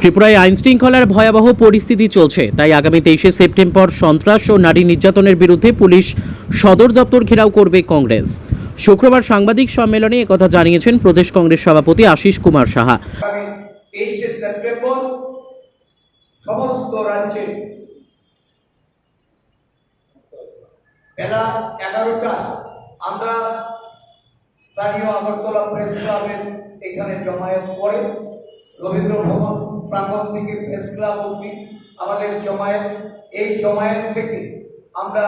ত্রিপুরায় আইন শৃঙ্খলার ভয়াবহ পরিস্থিতি চলছে, তাই আগামী 23শে সেপ্টেম্বর সন্ত্রাস ও নারী নির্যাতনের বিরুদ্ধে পুলিশ সদর দপ্তর ঘেরাও করবে কংগ্রেস। শুক্রবার সাংবাদিক সম্মেলনে একথা জানিয়েছেন প্রদেশ কংগ্রেস সভাপতি আশিস কুমার সাহা। 23শে সেপ্টেম্বর সমস্ত রাজ্যে বেলা 11টা আমরা স্থানীয় আগরতলা প্রেস ক্লাবের এখানে জমায়েত করে রবীন্দ্র ভবন প্রাঙ্গণ থেকে প্রেস ক্লাব অবধি আমাদের জমায়েত। এই জমায়েত থেকে আমরা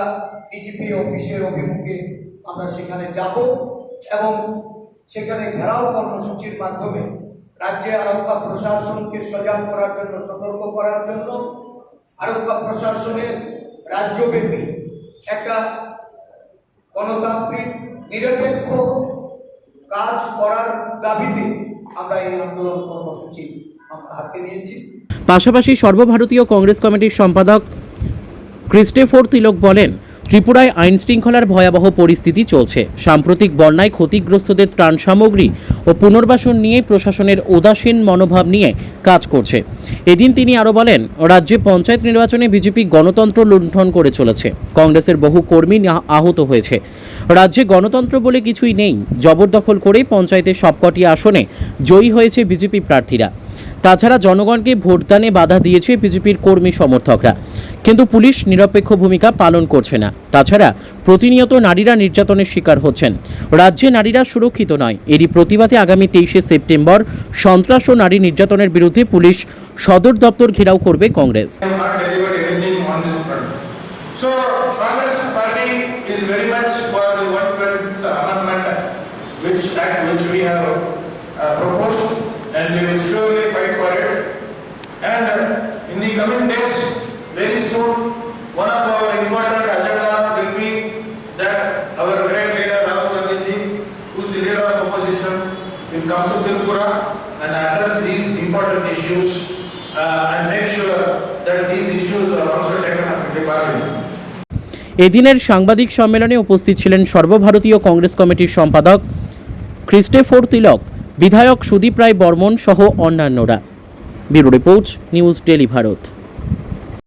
ডিজিপি অফিসের অভিমুখে আমরা সেখানে যাব এবং সেখানে ঘেরাও কর্মসূচির মাধ্যমে রাজ্যে আরক্ষা প্রশাসনকে সজাগ করার জন্য, সতর্ক করার জন্য আরক্ষা প্রশাসনের রাজ্যব্যাপী একটা গণতান্ত্রিক নিরপেক্ষ কাজ করার দাবিতে আমরা এই আন্দোলন কর্মসূচি আমরা হাতে নিয়েছি। পাশাপাশি সর্বভারতীয় কংগ্রেস কমিটির সম্পাদক ক্রিস্টোফর তিলক বলেন, ত্রিপুরায় আইন শৃঙ্খলার ভয়াবহ পরিস্থিতি চলছে। সাম্প্রতিক বন্যায় ক্ষতিগ্রস্তদের ত্রাণ সামগ্রী ও পুনর্বাসন নিয়ে প্রশাসনের উদাসীন মনোভাব নিয়ে কাজ করছে। এদিন তিনি আরও বলেন, রাজ্যে পঞ্চায়েত নির্বাচনে বিজেপি গণতন্ত্র লুণ্ঠন করে চলেছে। কংগ্রেসের বহু কর্মী আহত হয়েছে। রাজ্যে গণতন্ত্র বলে কিছুই নেই। জবরদখল করে পঞ্চায়েতের সবকটি আসনে জয়ী হয়েছে বিজেপি প্রার্থীরা। তাছাড়া জনগণকে ভোটদানে বাধা দিয়েছে বিজেপির কর্মী সমর্থকরা, কিন্তু পুলিশ নিরপেক্ষ ভূমিকা পালন করছে না। তাছাড়া প্রতিনিয়ত নারীরা নির্যাতনের শিকার হচ্ছেন। রাজ্যে নারীরা সুরক্ষিত নয়। এরই প্রতিবাদে আগামী 23শে সেপ্টেম্বর সন্ত্রাস ও নারী নির্যাতনের বিরুদ্ধে পুলিশ সদর দপ্তর ঘেরাও করবে Congress. So, Congress Party is very much for the 125th Amendment, which we have proposed, and we will surely fight for it. And in the coming days, very soon, one of our important agenda will be that our great leader Rahul Gandhi ji, who is the leader of opposition, will come to Tripura and address these important issues and make sure that these issues are also taken up in the Parliament. এদিনের সাংবাদিক সম্মেলনে উপস্থিত ছিলেন সর্বভারতীয় কংগ্রেস কমিটির সম্পাদক ক্রিস্টোফর তিলক, বিধায়ক সুদীপ রায় বর্মন সহ অন্যান্যরা। Bureau report, news daily Bharat.